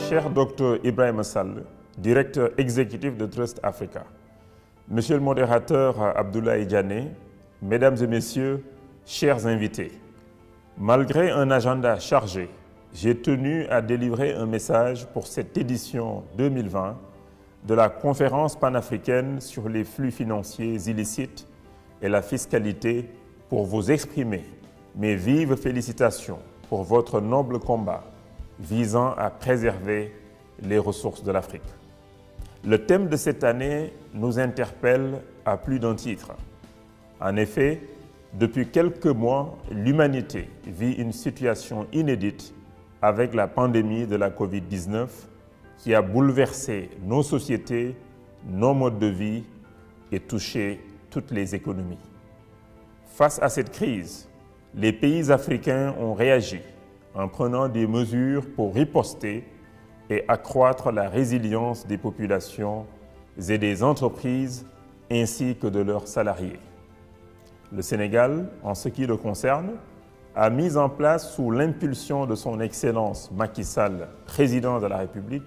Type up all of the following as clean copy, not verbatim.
cher Dr Ibrahima Sall, directeur exécutif de Trust Africa, Monsieur le modérateur Abdoulaye Diané, Mesdames et Messieurs, chers invités, malgré un agenda chargé, j'ai tenu à délivrer un message pour cette édition 2020 de la conférence panafricaine sur les flux financiers illicites et la fiscalité pour vous exprimer mes vives félicitations pour votre noble combat visant à préserver les ressources de l'Afrique. Le thème de cette année nous interpelle à plus d'un titre. En effet, depuis quelques mois, l'humanité vit une situation inédite avec la pandémie de la Covid-19 qui a bouleversé nos sociétés, nos modes de vie et touché toutes les économies. Face à cette crise, les pays africains ont réagi en prenant des mesures pour riposter et accroître la résilience des populations et des entreprises ainsi que de leurs salariés. Le Sénégal, en ce qui le concerne, a mis en place sous l'impulsion de son Excellence Macky Sall, président de la République,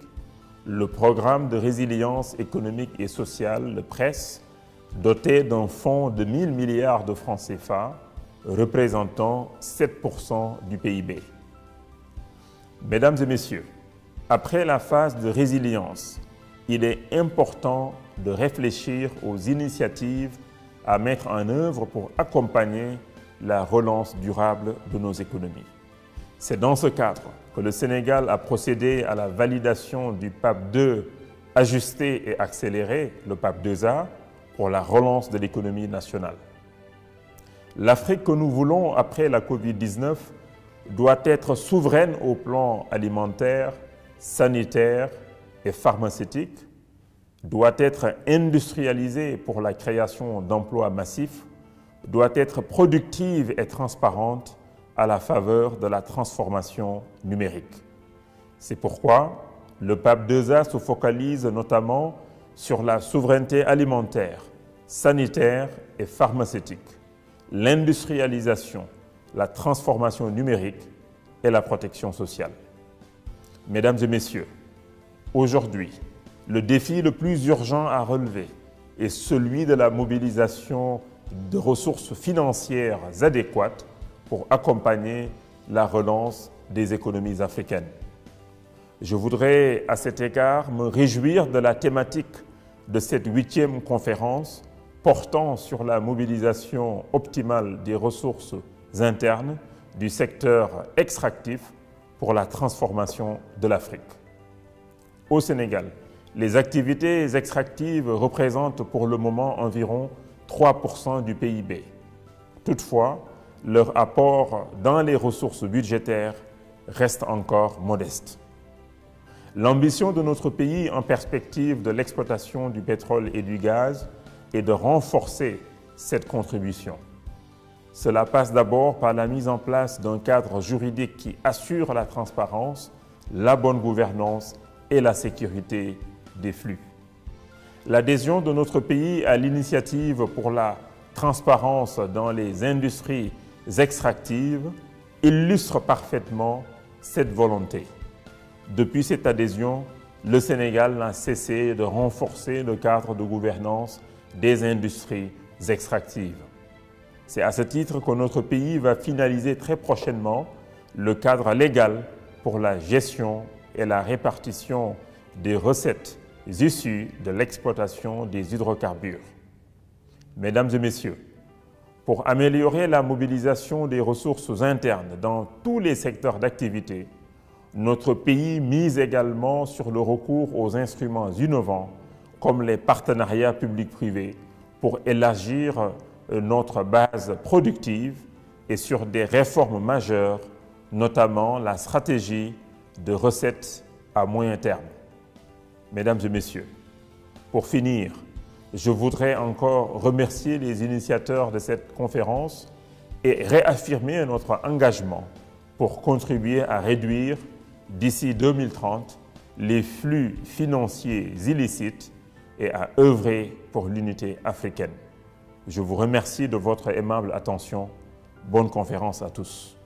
le programme de résilience économique et sociale, le PRESS, doté d'un fonds de 1 000 milliards de francs CFA, représentant 7% du PIB. Mesdames et Messieurs, après la phase de résilience, il est important de réfléchir aux initiatives à mettre en œuvre pour accompagner la relance durable de nos économies. C'est dans ce cadre que le Sénégal a procédé à la validation du PAP 2 ajusté et accéléré, le PAP 2A, pour la relance de l'économie nationale. L'Afrique que nous voulons après la Covid-19 doit être souveraine au plan alimentaire, sanitaire et pharmaceutique, doit être industrialisée pour la création d'emplois massifs, doit être productive et transparente à la faveur de la transformation numérique. C'est pourquoi le PAP 2A se focalise notamment sur la souveraineté alimentaire, sanitaire et pharmaceutique, l'industrialisation, la transformation numérique et la protection sociale. Mesdames et Messieurs, aujourd'hui, le défi le plus urgent à relever est celui de la mobilisation de ressources financières adéquates pour accompagner la relance des économies africaines. Je voudrais à cet égard me réjouir de la thématique de cette 8e conférence portant sur la mobilisation optimale des ressources internes du secteur extractif pour la transformation de l'Afrique. Au Sénégal, les activités extractives représentent pour le moment environ 3% du PIB. Toutefois, leur apport dans les ressources budgétaires reste encore modeste. L'ambition de notre pays en perspective de l'exploitation du pétrole et du gaz est de renforcer cette contribution. Cela passe d'abord par la mise en place d'un cadre juridique qui assure la transparence, la bonne gouvernance et la sécurité des flux. L'adhésion de notre pays à l'initiative pour la transparence dans les industries extractives illustre parfaitement cette volonté. Depuis cette adhésion, le Sénégal n'a cessé de renforcer le cadre de gouvernance des industries extractives. C'est à ce titre que notre pays va finaliser très prochainement le cadre légal pour la gestion et la répartition des recettes issues de l'exploitation des hydrocarbures. Mesdames et Messieurs, pour améliorer la mobilisation des ressources internes dans tous les secteurs d'activité, notre pays mise également sur le recours aux instruments innovants comme les partenariats publics-privés pour élargir notre base productive et sur des réformes majeures, notamment la stratégie de recettes à moyen terme. Mesdames et Messieurs, pour finir, je voudrais encore remercier les initiateurs de cette conférence et réaffirmer notre engagement pour contribuer à réduire d'ici 2030 les flux financiers illicites et à œuvrer pour l'unité africaine. Je vous remercie de votre aimable attention. Bonne conférence à tous.